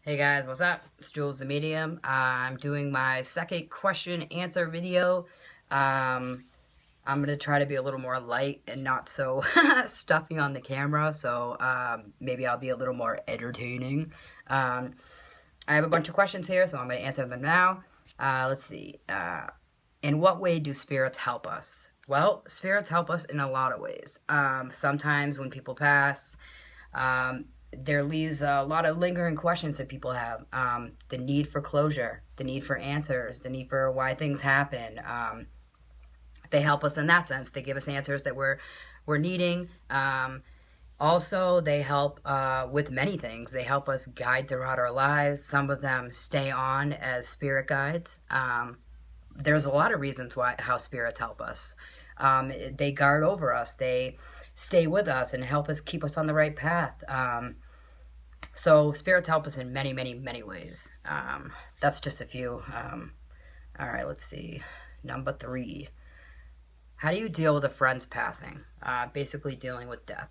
Hey guys, what's up? It's Jules the Medium. I'm doing my second question answer video. I'm going to try to be a little more light and not so stuffy on the camera, so maybe I'll be a little more entertaining. I have a bunch of questions here, so I'm going to answer them now. Let's see. In what way do spirits help us? Well, spirits help us in a lot of ways. Sometimes when people pass, there leaves a lot of lingering questions that people have. The need for closure, the need for answers, the need for why things happen. They help us in that sense. They give us answers that we're needing. Also, they help with many things. They help us guide throughout our lives. Some of them stay on as spirit guides. There's a lot of reasons how spirits help us. They guard over us. They stay with us and help us keep us on the right path. So spirits help us in many, many, many ways. That's just a few. All right, let's see. Number 3. How do you deal with a friend's passing? Basically dealing with death.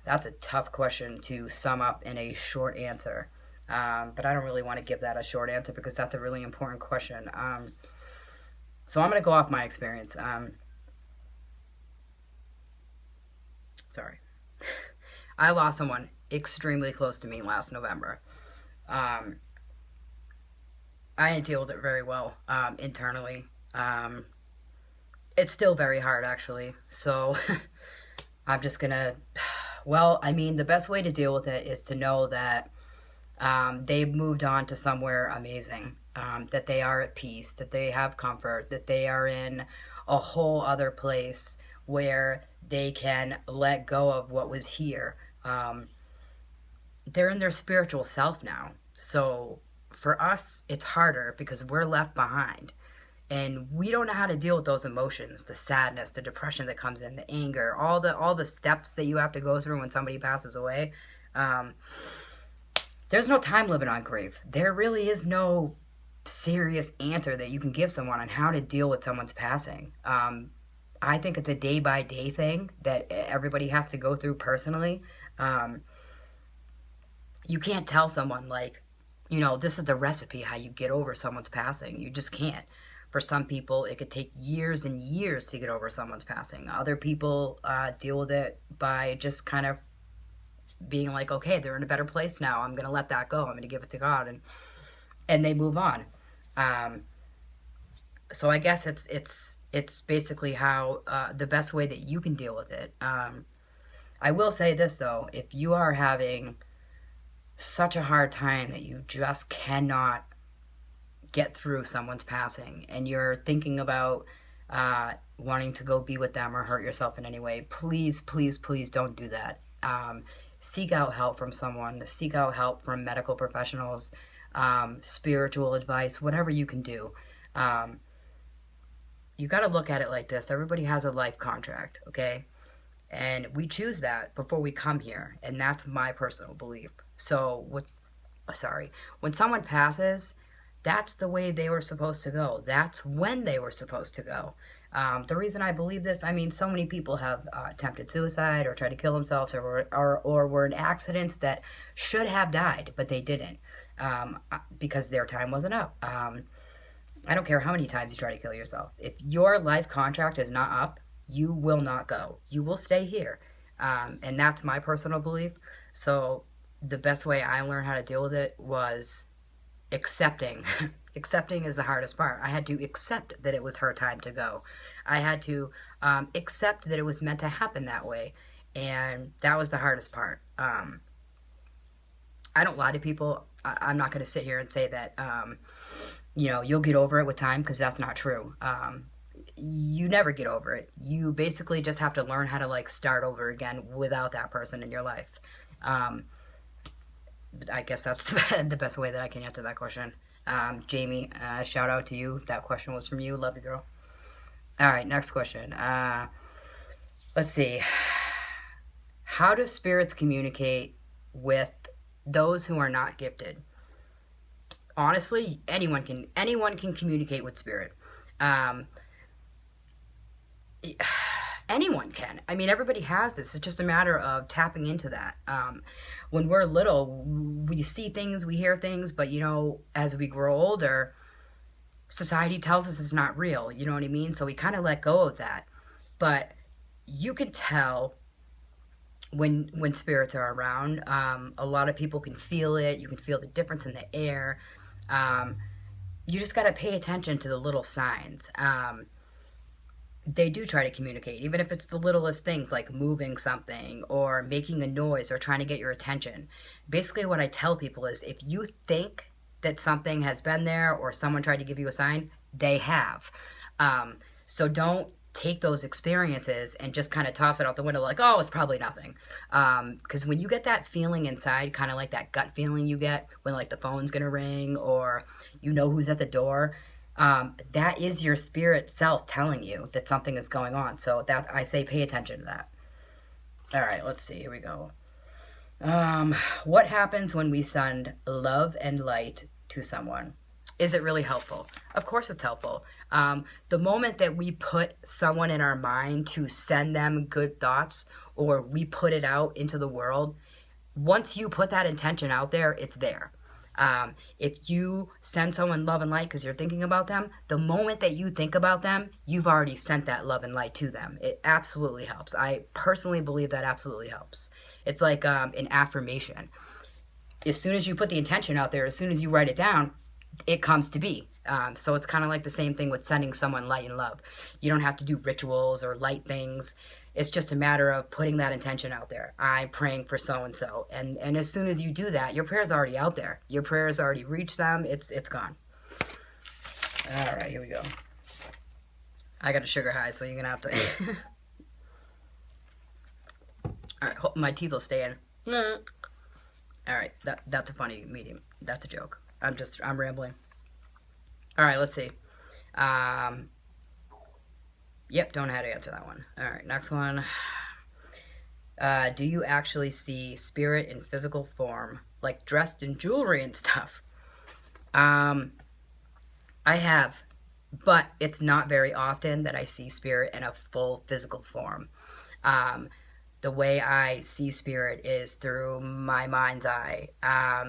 That's a tough question to sum up in a short answer. But I don't really want to give that a short answer because that's a really important question. So I'm going to go off my experience. Sorry. I lost someone extremely close to me last November. I didn't deal with it very well internally. It's still very hard, actually. So I'm just going to. Well, I mean, the best way to deal with it is to know that they've moved on to somewhere amazing, that they are at peace, that they have comfort, that they are in a whole other place where they can let go of what was here. They're in their spiritual self now. So for us, it's harder because we're left behind. And we don't know how to deal with those emotions, the sadness, the depression that comes in, the anger, all the steps that you have to go through when somebody passes away. There's no time limit on grief. There really is no serious answer that you can give someone on how to deal with someone's passing. I think it's a day by day thing that everybody has to go through personally. You can't tell someone, like, this is the recipe how you get over someone's passing. You just can't. For some people, it could take years and years to get over someone's passing. Other people deal with it by just kind of being like, okay, they're in a better place now. I'm going to let that go. I'm going to give it to God. And they move on. So I guess it's basically how the best way that you can deal with it. I will say this, though. If you are having such a hard time that you just cannot get through someone's passing and you're thinking about wanting to go be with them or hurt yourself in any way, please, please, please don't do that. Seek out help from someone. Seek out help from medical professionals, spiritual advice, whatever you can do. You got to look at it like this. Everybody has a life contract, okay? And we choose that before we come here. And that's my personal belief. So, when someone passes, that's the way they were supposed to go. That's when they were supposed to go. The reason I believe this, I mean, so many people have attempted suicide or tried to kill themselves or were in accidents that should have died, but they didn't because their time wasn't up. I don't care how many times you try to kill yourself. If your life contract is not up, you will not go. You will stay here. And that's my personal belief. So the best way I learned how to deal with it was accepting. Accepting is the hardest part. I had to accept that it was her time to go. I had to accept that it was meant to happen that way. And that was the hardest part. I don't lie to people. I'm not going to sit here and say that, you'll get over it with time, because that's not true. You never get over it. You basically just have to learn how to start over again without that person in your life. I guess that's the best way that I can answer that question. Jamie, shout out to you. That question was from you. Love you, girl. All right, next question. Let's see. How do spirits communicate with those who are not gifted? Honestly, anyone can communicate with spirit. anyone can. I mean, everybody has this. It's just a matter of tapping into that. When we're little, we see things, we hear things, but you know, as we grow older, society tells us it's not real. You know what I mean? So we kind of let go of that. But you can tell when spirits are around. A lot of people can feel it. You can feel the difference in the air. You just got to pay attention to the little signs. They do try to communicate, even if it's the littlest things like moving something or making a noise or trying to get your attention. Basically, what I tell people is if you think that something has been there or someone tried to give you a sign, they have. So don't take those experiences and just kind of toss it out the window like, oh, it's probably nothing. Because when you get that feeling inside, kind of like that gut feeling you get when like the phone's going to ring or you know who's at the door, that is your spirit self telling you that something is going on. So that I say pay attention to that. All right, let's see. Here we go. What happens when we send love and light to someone? Is it really helpful? Of course it's helpful. The moment that we put someone in our mind to send them good thoughts or we put it out into the world, once you put that intention out there, it's there. If you send someone love and light because you're thinking about them, the moment that you think about them, you've already sent that love and light to them. It absolutely helps. I personally believe that absolutely helps. It's like an affirmation. As soon as you put the intention out there, as soon as you write it down, it comes to be. So it's kind of like the same thing with sending someone light and love. You don't have to do rituals or light things. It's just a matter of putting that intention out there. I'm praying for so-and-so. And as soon as you do that, your prayer's already out there. Your prayer's already reached them. It's gone. All right, here we go. I got a sugar high, so you're going to have to... All right, my teeth will stay in. All right, that's a funny medium. That's a joke. I'm rambling. All right, let's see. Yep, don't know how to answer that one. All right, next one. Do you actually see spirit in physical form, like dressed in jewelry and stuff? I have, but it's not very often that I see spirit in a full physical form. The way I see spirit is through my mind's eye.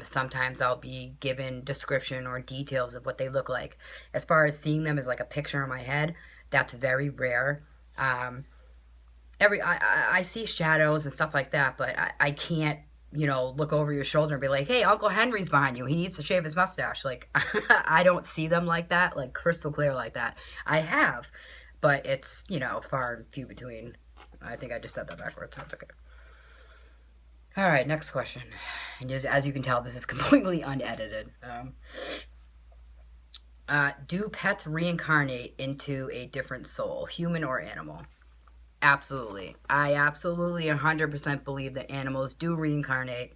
Sometimes I'll be given description or details of what they look like. As far as seeing them as like a picture in my head, that's very rare. I see shadows and stuff like that, but I can't, look over your shoulder and be like, hey, Uncle Henry's behind you. He needs to shave his mustache. Like, I don't see them like that, like crystal clear like that. I have, but it's, far and few between. I think I just said that backwards. That's okay. All right, next question. And as you can tell, this is completely unedited. Do pets reincarnate into a different soul, human or animal? Absolutely. I absolutely 100% believe that animals do reincarnate.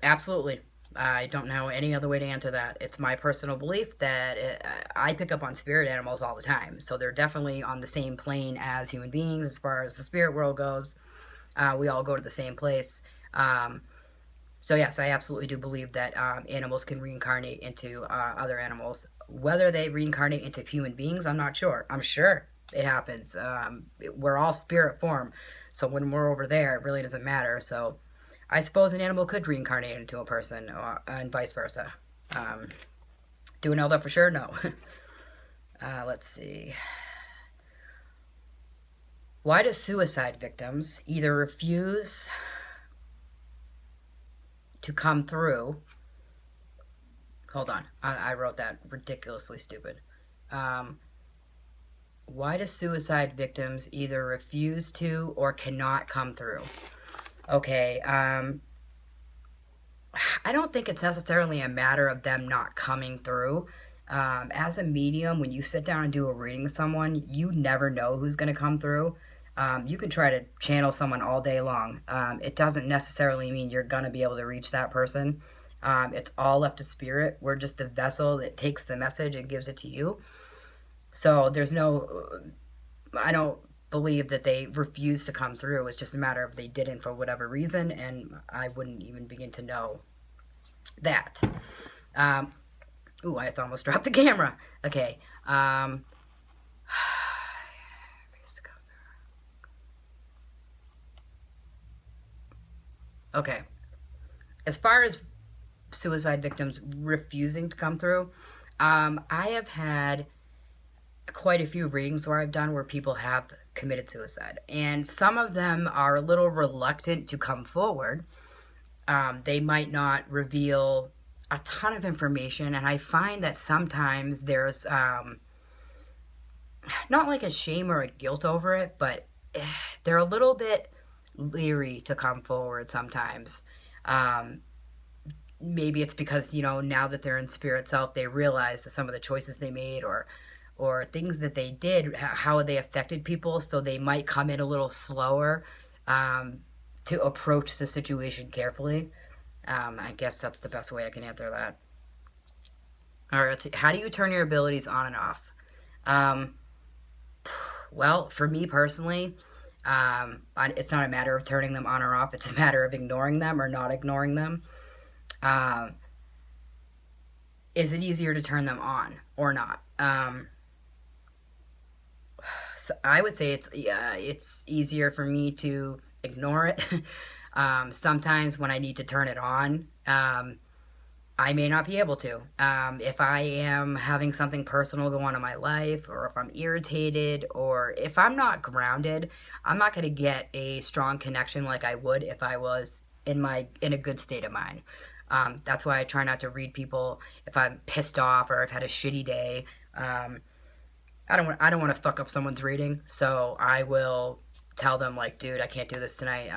Absolutely. I don't know any other way to answer that. It's my personal belief that I pick up on spirit animals all the time. So they're definitely on the same plane as human beings as far as the spirit world goes. We all go to the same place. So yes, I absolutely do believe that animals can reincarnate into other animals. Whether they reincarnate into human beings, I'm not sure. I'm sure it happens. We're all spirit form. So when we're over there, it really doesn't matter. So I suppose an animal could reincarnate into a person and vice versa. Do we know that for sure? No. Let's see. Why do suicide victims either refuse to come through? Hold on. I wrote that ridiculously stupid. Why do suicide victims either refuse to or cannot come through? Okay, I don't think it's necessarily a matter of them not coming through. As a medium, when you sit down and do a reading with someone, you never know who's going to come through. You can try to channel someone all day long. It doesn't necessarily mean you're going to be able to reach that person. It's all up to spirit. We're just the vessel that takes the message and gives it to you. So I don't believe that they refused to come through. It's just a matter of they didn't for whatever reason, and I wouldn't even begin to know that. I almost dropped the camera. Okay. Okay. As far as suicide victims refusing to come through, I have had quite a few readings where I've done where people have committed suicide, and some of them are a little reluctant to come forward. They might not reveal a ton of information, and I find that sometimes there's not like a shame or a guilt over it, but they're a little bit leery to come forward sometimes. Um, Maybe it's because, now that they're in spirit self, they realize that some of the choices they made, or things that they did, how they affected people, so they might come in a little slower, to approach the situation carefully. I guess that's the best way I can answer that. All right, let's see. How do you turn your abilities on and off? Um, well, for me personally, it's not a matter of turning them on or off. It's a matter of ignoring them or not ignoring them. Um, is it easier to turn them on or not? So I would say it's easier for me to ignore it. Sometimes when I need to turn it on, I may not be able to. If I am having something personal go on in my life, or if I'm irritated, or if I'm not grounded, I'm not going to get a strong connection like I would if I was in a good state of mind. That's why I try not to read people if I'm pissed off or I've had a shitty day. I don't want to fuck up someone's reading, so I will tell them, like, dude, I can't do this tonight.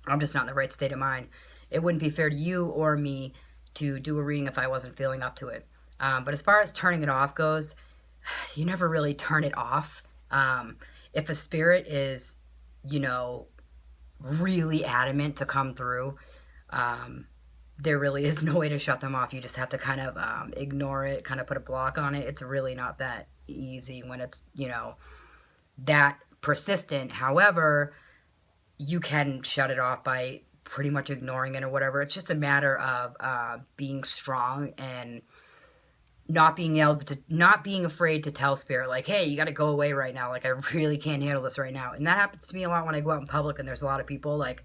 I'm just not in the right state of mind. It wouldn't be fair to you or me to do a reading if I wasn't feeling up to it. But as far as turning it off goes, you never really turn it off. If a spirit is, you know, really adamant to come through, there really is no way to shut them off. You just have to kind of ignore it, kind of put a block on it. It's really not that easy when it's, that persistent. However, you can shut it off by pretty much ignoring it or whatever. It's just a matter of being strong and not being afraid to tell spirit, like, hey, you got to go away right now. Like, I really can't handle this right now. And that happens to me a lot when I go out in public and there's a lot of people. Like,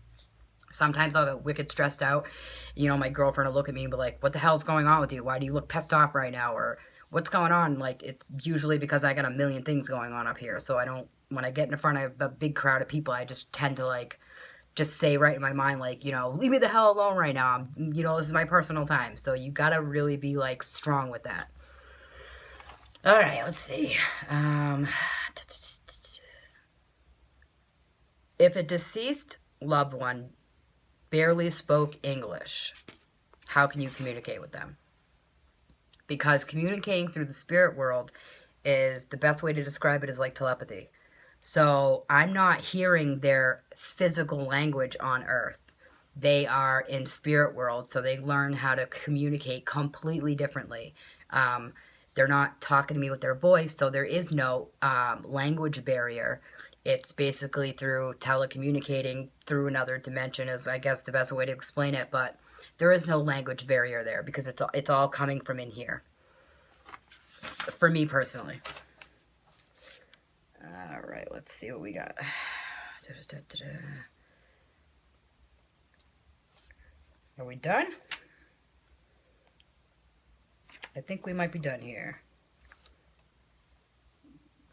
sometimes I'll get wicked stressed out. My girlfriend will look at me and be like, what the hell's going on with you? Why do you look pissed off right now? Or what's going on? Like, it's usually because I got a million things going on up here. So when I get in front of a big crowd of people, I just tend to, like, just say right in my mind, like, leave me the hell alone right now. This is my personal time. So you gotta really be, like, strong with that. All right, let's see. If a deceased loved one barely spoke English, how can you communicate with them? Because communicating through the spirit world is, the best way to describe it is like telepathy. So I'm not hearing their physical language on earth. They are in spirit world, so they learn how to communicate completely differently. They're not talking to me with their voice, so there is no language barrier. It's basically through telecommunicating through another dimension is, I guess, the best way to explain it, but there is no language barrier there because it's all coming from in here. For me personally. All right, let's see what we got. Are we done? I think we might be done here.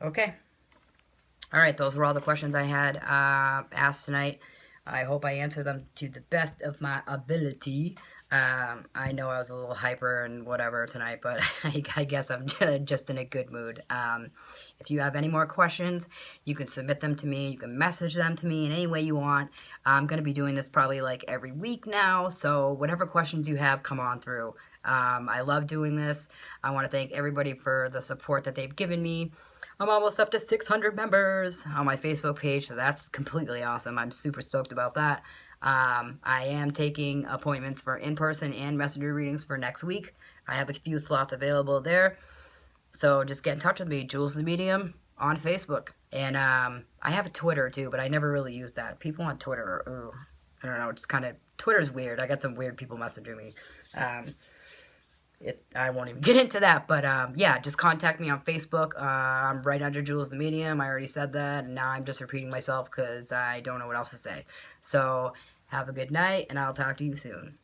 Okay. All right, those were all the questions I had asked tonight. I hope I answered them to the best of my ability. I know I was a little hyper and whatever tonight, but I guess I'm just in a good mood. If you have any more questions, you can submit them to me. You can message them to me in any way you want. I'm going to be doing this probably like every week now, so whatever questions you have, come on through. I love doing this. I want to thank everybody for the support that they've given me. I'm almost up to 600 members on my Facebook page, so that's completely awesome. I'm super stoked about that. I am taking appointments for in-person and messenger readings for next week. I have a few slots available there. So just get in touch with me, Jules the Medium, on Facebook. And I have a Twitter too, but I never really use that. People on Twitter are, I don't know, it's kind of, Twitter's weird. I got some weird people messaging me. I won't even get into that, but yeah, just contact me on Facebook. I'm right under Jules the Medium. I already said that, and now I'm just repeating myself because I don't know what else to say. So Have a good night, and I'll talk to you soon.